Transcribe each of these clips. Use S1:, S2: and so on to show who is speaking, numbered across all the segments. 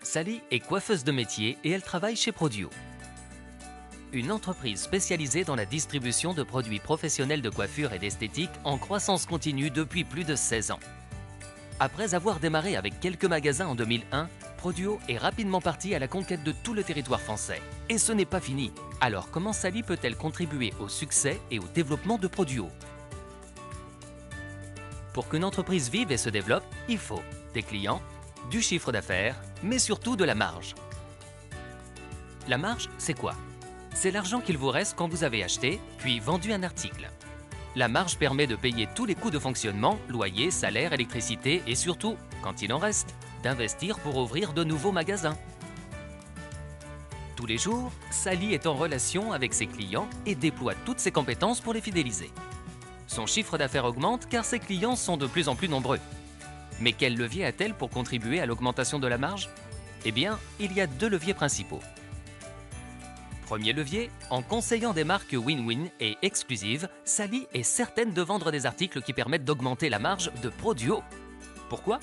S1: Sally est coiffeuse de métier et elle travaille chez Prodio, une entreprise spécialisée dans la distribution de produits professionnels de coiffure et d'esthétique en croissance continue depuis plus de 16 ans. Après avoir démarré avec quelques magasins en 2001, Prodio est rapidement parti à la conquête de tout le territoire français. Et ce n'est pas fini. Alors comment Sally peut-elle contribuer au succès et au développement de Prodio? Pour qu'une entreprise vive et se développe, il faut des clients, du chiffre d'affaires, mais surtout de la marge. La marge, c'est quoi? C'est l'argent qu'il vous reste quand vous avez acheté, puis vendu un article. La marge permet de payer tous les coûts de fonctionnement, loyer, salaire, électricité et surtout, quand il en reste, d'investir pour ouvrir de nouveaux magasins. Tous les jours, Sally est en relation avec ses clients et déploie toutes ses compétences pour les fidéliser. Son chiffre d'affaires augmente car ses clients sont de plus en plus nombreux. Mais quel levier a-t-elle pour contribuer à l'augmentation de la marge? Eh bien, il y a deux leviers principaux. Premier levier, en conseillant des marques win-win et exclusives, Sally est certaine de vendre des articles qui permettent d'augmenter la marge de Prodio. Pourquoi?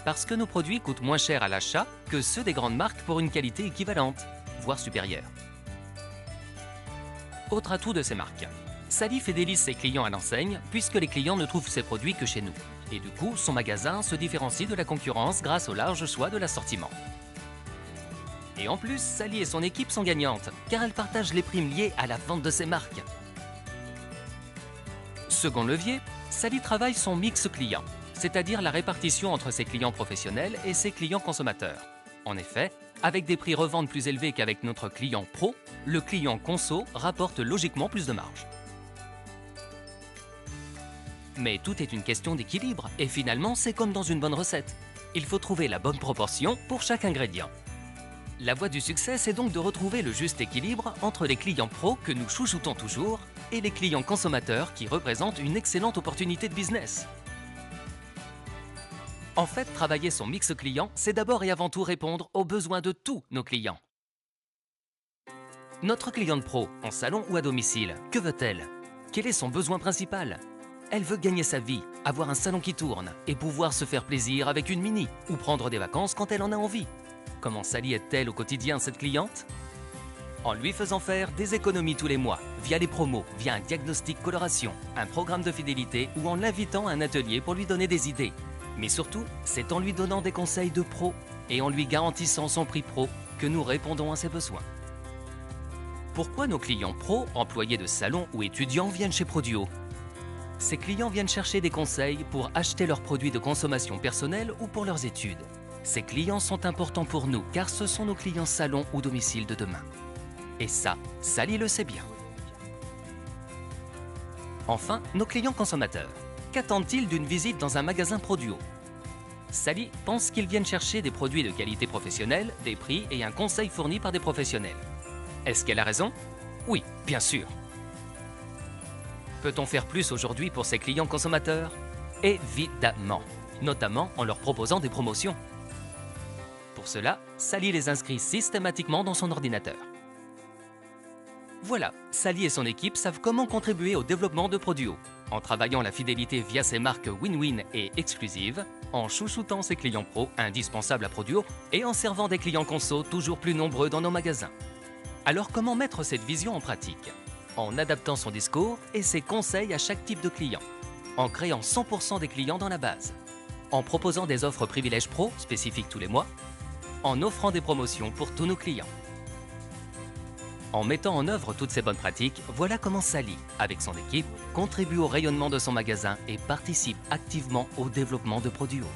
S1: Parce que nos produits coûtent moins cher à l'achat que ceux des grandes marques pour une qualité équivalente, voire supérieure. Autre atout de ces marques. Sally fidélise ses clients à l'enseigne puisque les clients ne trouvent ses produits que chez nous. Et du coup, son magasin se différencie de la concurrence grâce au large choix de l'assortiment. Et en plus, Sally et son équipe sont gagnantes, car elles partagent les primes liées à la vente de ses marques. Second levier, Sally travaille son mix client, c'est-à-dire la répartition entre ses clients professionnels et ses clients consommateurs. En effet, avec des prix revente plus élevés qu'avec notre client pro, le client conso rapporte logiquement plus de marge. Mais tout est une question d'équilibre, et finalement, c'est comme dans une bonne recette. Il faut trouver la bonne proportion pour chaque ingrédient. La voie du succès, c'est donc de retrouver le juste équilibre entre les clients pros que nous chouchoutons toujours et les clients consommateurs qui représentent une excellente opportunité de business. En fait, travailler son mix client, c'est d'abord et avant tout répondre aux besoins de tous nos clients. Notre cliente pro, en salon ou à domicile, que veut-elle? Quel est son besoin principal? Elle veut gagner sa vie, avoir un salon qui tourne et pouvoir se faire plaisir avec une mini ou prendre des vacances quand elle en a envie. Comment Sally aide-t-elle au quotidien cette cliente? En lui faisant faire des économies tous les mois, via les promos, via un diagnostic coloration, un programme de fidélité ou en l'invitant à un atelier pour lui donner des idées. Mais surtout, c'est en lui donnant des conseils de pro et en lui garantissant son prix pro que nous répondons à ses besoins. Pourquoi nos clients pro, employés de salon ou étudiants viennent chez Prodio? Ces clients viennent chercher des conseils pour acheter leurs produits de consommation personnelle ou pour leurs études. Ces clients sont importants pour nous car ce sont nos clients salon ou domicile de demain. Et ça, Sally le sait bien. Enfin, nos clients consommateurs. Qu'attendent-ils d'une visite dans un magasin Prodio? Sally pense qu'ils viennent chercher des produits de qualité professionnelle, des prix et un conseil fourni par des professionnels. Est-ce qu'elle a raison? Oui, bien sûr. Peut-on faire plus aujourd'hui pour ces clients consommateurs? Évidemment, notamment en leur proposant des promotions. Pour cela, Sally les inscrit systématiquement dans son ordinateur. Voilà, Sally et son équipe savent comment contribuer au développement de Prodio, en travaillant la fidélité via ses marques win-win et exclusives, en chouchoutant ses clients pros indispensables à Prodio et en servant des clients conso toujours plus nombreux dans nos magasins. Alors comment mettre cette vision en pratique? En adaptant son discours et ses conseils à chaque type de client, en créant 100% des clients dans la base, en proposant des offres privilèges pro spécifiques tous les mois, en offrant des promotions pour tous nos clients. En mettant en œuvre toutes ces bonnes pratiques, voilà comment Sally, avec son équipe, contribue au rayonnement de son magasin et participe activement au développement de Prodio.